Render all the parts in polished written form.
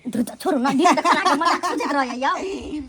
छोड़ो ना दिन देखा के मजाक सोचत रह यार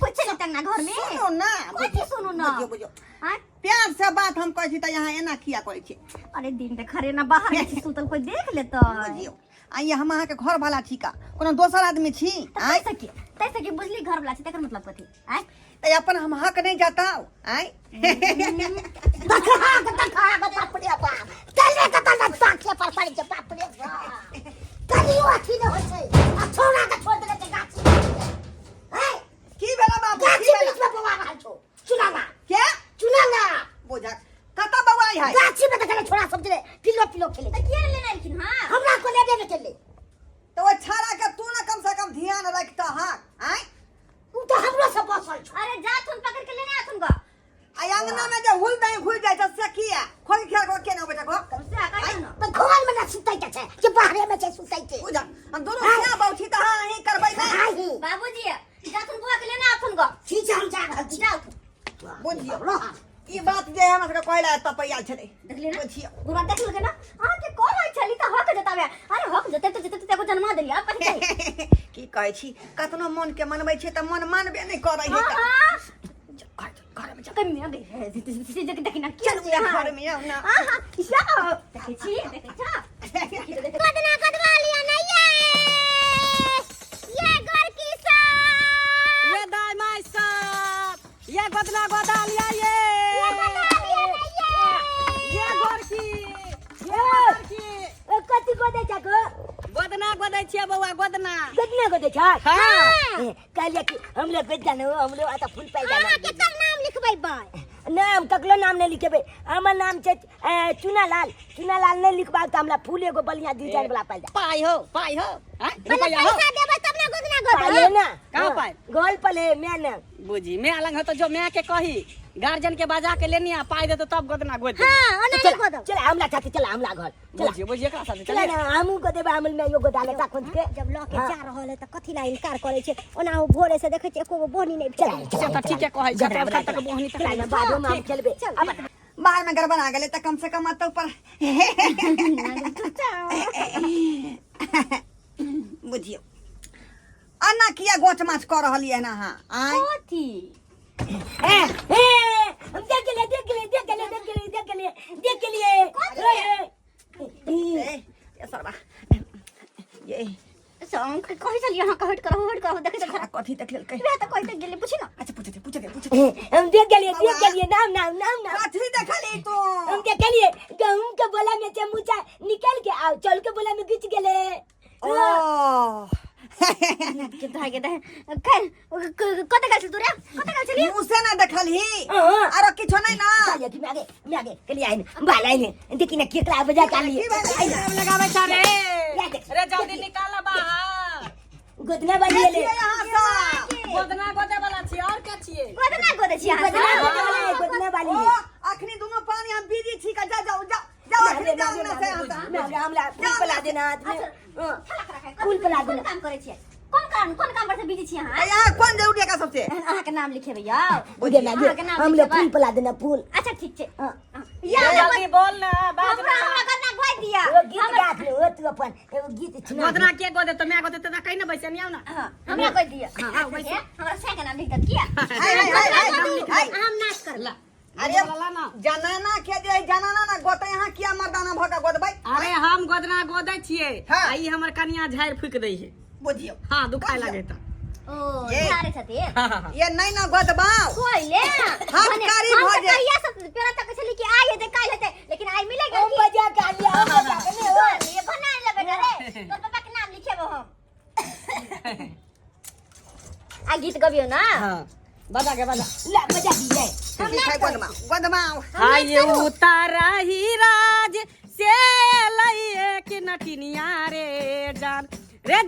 कुछ नहीं तंगना घर में सुनो ना कुछ सुनो ना बुझो हां प्यार से बात हम कहै छी त यहाँ एना किया कहै छी अरे दिन देख रे ना बाहर में सुतल कोई देख ले तो बुझियो आइए हम अहाँ के घर वाला छी का कोनो दोसर आदमी छी आइ तैसे की बुझली घर वाला छी तकर मतलब कथि आइ त अपन हम हक नहीं जाताओ आइ देखा बाप रे बाप चले के तना साखे पर पड़ के बाप रे कलियो अथी न होय छै आ छोरा के छोड़ दे के गाछी है की बेला बाबू की बेला में बवा रहल छौ चुनाना क्या चुनाना बुझा कता बवाई है गाछी में देखले छोरा सब जे पिलो खेले त के लेना लेकिन हां हमरा को ले देबे केले तो वो छाड़ा के तू ना कम से कम ध्यान रखता हां आइ तू तो हमरो से बसल छ अरे जा तुम पकड़ के लेने आथुन गो आ अंगना में जो हुल दई घुल जाय त से किया खोल खेल को के ना बेटा को कम से आका न तो घर में ना सुतै के छै कि बाहर में छै सुतै के बुझा हम दोनों क्या बैठी त हां ही करबै ना बाबूजी जा तुम बुआ के लेने आथुन गो ठीक हम जा रहल छी जाओ बुझियो ई बात जे हमरा सबके कहला तपैया छले देखले ना बुझियो पूरा देख लगे ना हां के कोन होय छली त हक जतावे अरे हक जते तो जते को जन्मा देलिया अपन की कहै छी कतनो मन के मनबै छै त मन मानबे नहीं करै है घर में जा कम में अबे देखि ना चल घर में आओ ना हां हां किया देखै छी देखै छ कदना कदवा लिया ना ये घर की सा ये दाई माई साहब ये गदना गोदा लिया ये घर की कति गोदे छ गो गोदना गोदै छियै बौआ गोदना गोदे छ हां कहलिए कि हम लोग बेच जानो हम लोग आता फूल पाई जानो के तब नाम लिखबै बाय नाम ककलो नाम नहीं लिखेबे हमर नाम छै चुनालाल नहीं लिखबा त हमरा फूल एगो बलिया दी जान वाला पाई जा पाई हो हैं रुपया हो पैसा देबै तब ना गोदना गोद ना कहां पाई गोल पले मैं ना बुझी मैं अलग हो तो जो मैं के कही गार्जियन के बाजा के लेनी आ पाई दे तो तब गोदना गोद दे हां ओने गोद चल हमला छाती चल हमला घर बुझिए का साथ चल ना हमू को देबे हमल में यो गोदाले ताखन के जब ल के जा रहल है त कथि ला इनकार करे छै ओना हो भोरे से देखे छै एको गो बोहनी नहीं चल त ठीक है कहै छै तब तक बोहनी तक ना बादो में हम खेलबे बाहर में गड़बड़ आ गेले त कम से कम तो ऊपर बुझियो अन्ना किया गोठ माछ कर रहलिए ना हां आइ कथि हम देख लिए ये सरबा ये सॉन्ग कहि चल यहां हट करो देखे त कथि तक लेल वे त कहि तक गेले पूछि ना अच्छा पूछ दे हम देख लिए नाम कथि देखली तू हम देख लिए गहूं के बोला में चमूचा निकल के आओ चल के बोला में घिच गेले ओ के भागे दे कर कत गल तू रे कत गल चली मुसे ना देखली आरो किछो नहीं ना चल कि मैं आगे कली आइन बालाई ने देखि ना केकला बजा काली नाम लगावे सारे रे जल्दी निकाल बाहर गोदना बाली ले गोदना गोदे वाला छी और क्या छिए गोदना गोदे छी गोदना बाली अखनी दोनों पानी हम बीजी छी का जाओ अखनी जाओ ना से हमला फूल पला देना आदमी फूल पला देना काम करे छी कौन काम पर से बिजी छी हां यहाँ कौन जरूरी का सबसे अहाँ के नाम लिखे भैया बुझे ना हम लोग फूल पला देना फूल अच्छा ठीक छे या जल्दी बोल ना बात हमरा करना गोद दिया गीत गा लो तू अपन एगो गीत सुना गोदना के गोदे तो मैं गोदे तो कहीं ना बैसे नहीं आओ ना हमरा गोद दिया हां वैसे हमरा से के नाम लिख दे किया हम नाच कर ला अरे जनाना के जे जनाना ना गोते यहाँ किया मर्दाना भका गोदबै अरे हम गोदना गोदै छिए आई हमर कनिया झाड़ फूक दै है बुझियो हां दुखाय लागे त ओ झारे छथि ये नहीं ना गोदबाओ कोइले हम कारी भ जाए कहिया से पेरा तक चली कि आई है काल हेते लेकिन आई मिलेगा हम बजा कालिया हम बजा के नहीं हो ये बना ले बेटा रे तो पापा के नाम लिखेबो हम आ गीत गबियो ना हां बजा के बजा ला बजा दी ले हम लिखाई गोदबाओ हाय उतारा ही राज से लइए के नटिनिया रे जान रे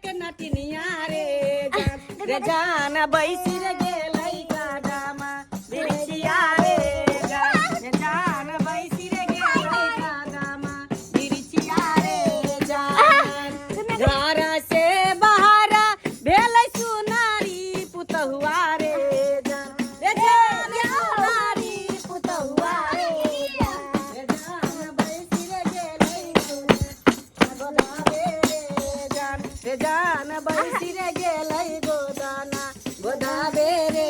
के नटिनिया रे जान बैसी रे गेलै गामा बिरछिया रे जान बैसी रे गेलै गामा बिरछिया रे जान घर से बाहर भेलै सुनारी पुतहुआ रे जान सुनारी पुतहुआ रे जान बैसी रे गेलै गोदावे रे जान रे जान बैसी रे गेलै गोदाना गोदाबे रे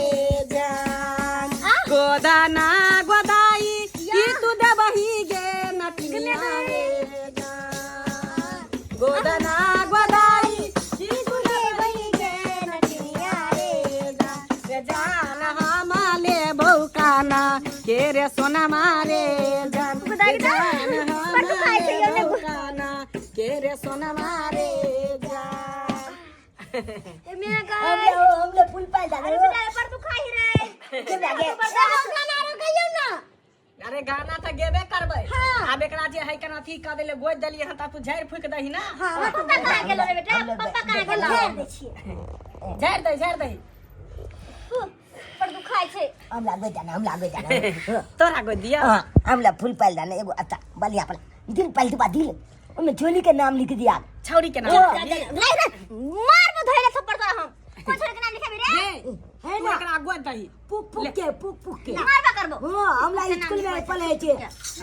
जान गोदाना गोदाई की तू देबही गे नटनिया रे जान गोदाना गोदाई की तू देबही गे नटनिया रे जान हम ले भौकाना के रे सोना मारे जान जान हम ले भौकाना के रे सोना मारे हमले फूल पाए जाने पर तू खाई रे के लागे गाना रो गइयो ना अरे गाना त गेबे करबै हाँ। आब एकरा जे है केना अथी क देले गोद देलिए हता तू झाड़ फूक दही ना हां पप्पा कहां गेलो रे बेटा पप्पा कहां गेलो घेर दे छिए झाड़ दही पर तू खाई छे हम लागे जाना तोरा गोद दिया हां हमला फूल पाए जाने एगो अच्छा बलिया अपन दिल पाल दबा दिल ओमे झोली के नाम लिख दिया छौरी के नाम रे मार में धइले थप्पड़ तोरा हम कोन छोरे के नाम लिखेबे रे है ना एकरा गोद दही पुक के मारबा करबो हां हमला स्कूल में पढ़े छे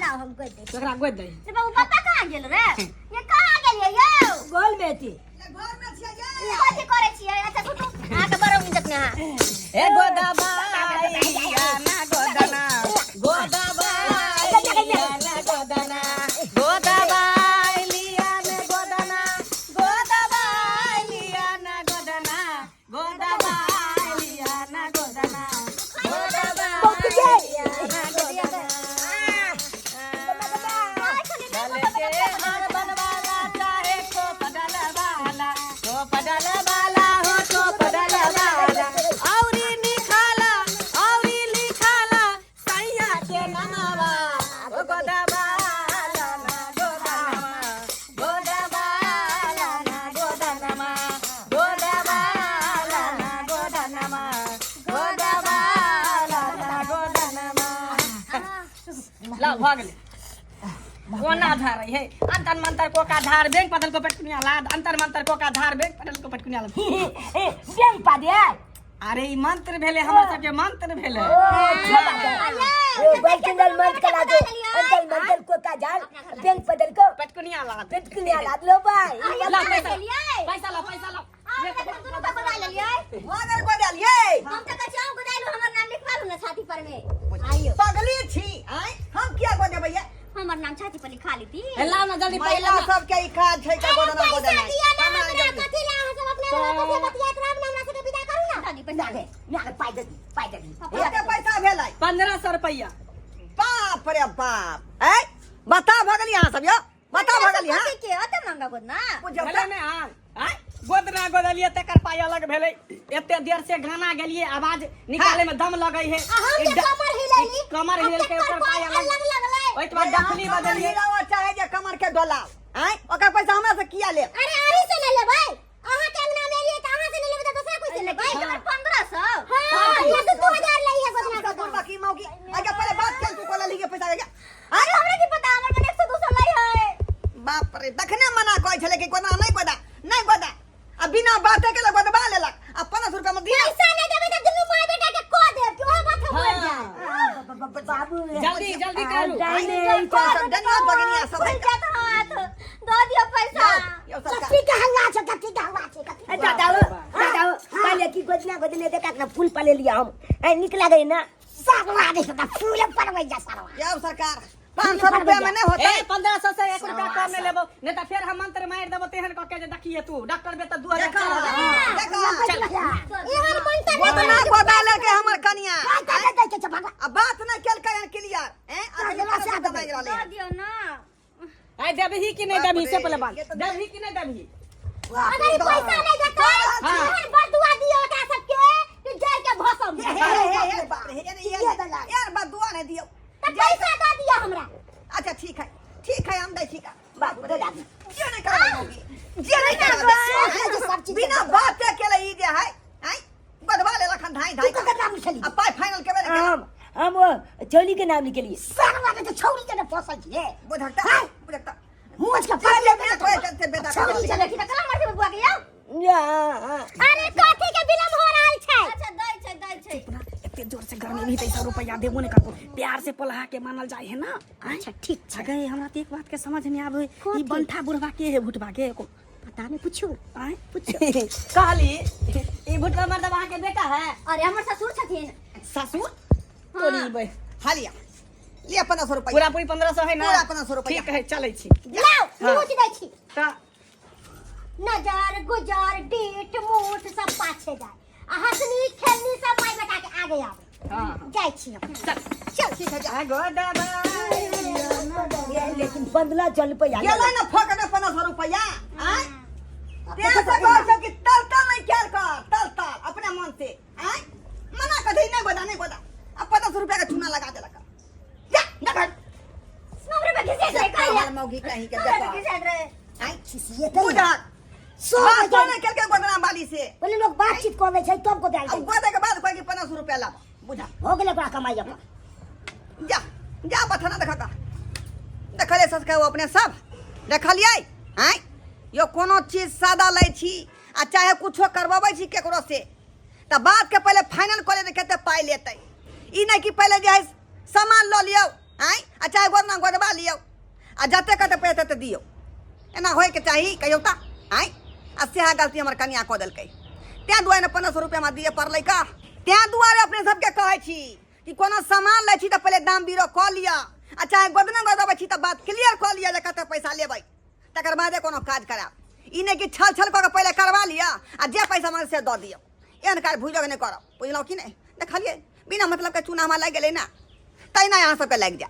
लाओ हम कोइ दे एकरा गोद दही रे बाबू पप्पा कहां गेल रे ये कहां गेलिए यौ गोल में थी घर में छिया ये कथि करे छियै अच्छा तू आके बरो इज्जत ने हां ए गोदाबाई ना गोदना गोदाबाई ना गोदना गोदाबाई लिया ना गोदना गोदाबाई लिया ना गोदना गोदाबाई लिया ना गोदना गोदाबाई लिया ना गोदना चले के हर बनवाला चाहे को पडल वाला हो तो पडल वाला औरी निखाला सैया के नमवा गोदाबाला ना गोदनमा गोदाबाला ना गोदनमा गोदाबाला ना गोदनमा गोदाबाला ना गोदनमा ला भागले कोना धार है अंतर मंतर को का धार बैंक पदल को पटकुनिया लाद अंतर मंतर को का धार बैंक पदल को पटकुनिया लाद बैंक पा दे अरे ई मंत्र भेले हमर सबके मंत्र भेले ओ बैठल मंत्र करा दो अंकल मंत्र को का जाल बैंक बदल को पटकुनिया लाद पेटकुनिया लाद लो भाई ला पैसा ला दुनु का बना लेलिए मगर बदलिए हम त कचाऊ गदाइलो हमर नाम लिखवा लू ना छाती पर में आइयो पगली छी आय हम किया को देबै ये हमर नाम छाती पर लिखा ली थी लाओ ना जल्दी महिला सब के काज छै का गोदना गोदना कथि ला हम सब अपने वाला कथि बतियात रहब ना हमरा से विदा करू ना दादी पैसा दे ना पाई दे कते पैसा भेलै 1500 रुपया बाप रे बाप ए बता भगली यहां सब यो बता भगली हां के अते महंगा गोद ना भेले में आय गोदना गोदलिए तकर पाई अलग भेले एते देर से गाना गेलिए आवाज निकाले में दम लगै है हम के कमर हिलैली कमर हिल के ऊपर पाई अलग लगलै ओइ तो डफली बदलिए हीरा चाहे जे कमर के डोलाव आय ओकर पैसा हमरा से किया ले अरे आरी से ले लेबै अहाँ के अंगना में एलिए त अहाँ से ले लेबै त दूसरा कोई से लेबै 1500 हां ये तो 2000 लई है गोदना का दूर बाकी मौगी आगे पहले बात कर तू कोला लिए पैसा गया अरे हमरा की पता हमर में 100 200 लई है बाप रे देखने मना कहै छले कि कोना नहीं गोदा अब बिना बाते के लग गोदबा लेलक अब 500 रुपया में दिया पैसा नहीं देबै त दुनु माय बेटा के को देब कि ओहे बात हो जाए बाबू जल्दी करू धन्यवाद भगनिया सब पैसा हाथ दो दियो पैसा यो सरकार कथी का हल्ला छे दादा पहले की गोदना गोदले देखा ना फूल पाले लिया हम ए निकला गई ना सागवा दे का फूल पड़वे जा सारवा यो सरकार 500 रुपया में नहीं होता ए 1500 से 1 रुपया कम में लेबो नहीं तो फिर हम मंत्र मार देबो तेहन क के जे देखिए तू डॉक्टर बे त 2000 एहन मंत्र गोदना गोदा लेके हमर कनिया के भागा अब बात नहीं केल के क्लियर हैं आज से दबाई दो रहले दियो ना आई देबही कि नहीं देबही से पहले बात देबही कि नहीं देबही अगर पैसा नहीं देता एहन बदुआ दियो का सबके कि जय के भसम हे बाप रे यार बात दुआ नहीं दियो त पैसा दे दिया हमरा अच्छा ठीक है हम दे ठीक है बाबू दे दादी जे नहीं करबे जे नहीं करबे बिना बात के ले ई दे है हैं गोदबा ले लखन ढाई ढाई का नाम चली अब पाई फाइनल के बेरे हम वो चोली के नाम निकलिए सारवा के छौरी के फसल छे बुझता मुझ का पहले मैं कोई करते बेटा छौरी चले कि त कला मर के बुआ के जाओ या अरे कथि के विलंब हो रहल छै अच्छा दै छै इतने जोर से गर्मी नहीं 300 रुपया देबो नहीं करबो प्यार से पलहा के मानल जाए है ना अच्छा ठीक छै गए हमरा त एक बात के समझ में आवे ई बंठा बुढ़वा के है भुटवा के पता नहीं पूछू आय पूछू कहली ई भुटका मर्द वहां के बेटा है अरे हमर ससुर छथिन ससुर तोरी बे हालिया लिया 1500 रुपया पूरा पूरी 1500 है ना पूरा 1500 रुपया। ठीक है चलै छी लाओ हाँ। नोच दै छी ता नजर गुजर डीट मूठ सब पाछे जाए आ हंसनी खेलनी सब माय बेटा के आगे आवे हां जाय छी हम चल ठीक है जा आ गोदबा लेकिन 1500 रुपया गेला ना फकने 1500 रुपया आय ते से कहै छ कि तल तल नहीं खेल कर तल तल अपने मन से आय मना कथी नहीं गोदा अब 1500 रुपया का चूना लगा देलक जा देखा नौकरी पे घिसे रे का हमर मौगी कहीं के देखा घिसे रे आय खिसिए त बुझा सो तो नहीं खेल के गोदना वाली से पहले लोग बातचीत कर ले छै तब को देल अब गोदे के बाद कोई कि 1500 रुपया ला बुझा हो गेले ओकरा कमाई अपन जा जा बथना देखा का देखले ससका वो अपने सब देखलिए हैं यो कोनो चीज सादा लै छी आ चाहे कुछो करवाबै छी केकरो से त बात के पहले फाइनल करे दे कते पाई लेतै ई नहीं कि पहले जे है सामान ल लियो हैं आ चाहे गोदना गोदबा लियो आ जते कते पैसे त दियो एना होय के चाही कहियो ता हैं आ सेहा गलती हमर कन्या क देलकै त्या दुआरे 1500 रुपया में दिए पड़लै का त्या दुआरे अपने सबके कहै छी कि कोनो सामान लै छी त पहले दाम बीरो क लिया आ चाहे गोदना गोदबै छी त बात क्लियर क लिया जे कते पैसा लेबै तकर बादे कोनो काज कराब ई नहीं कि छल छल क के पहले करवा लिया आ जे पैसा मांगे से द दियो एहन काज भुजग नहीं करब बुझलौ कि नहीं देखलिए बिना मतलब के चूना में लग गेलै ना तै ना यहाँ सबके लग जा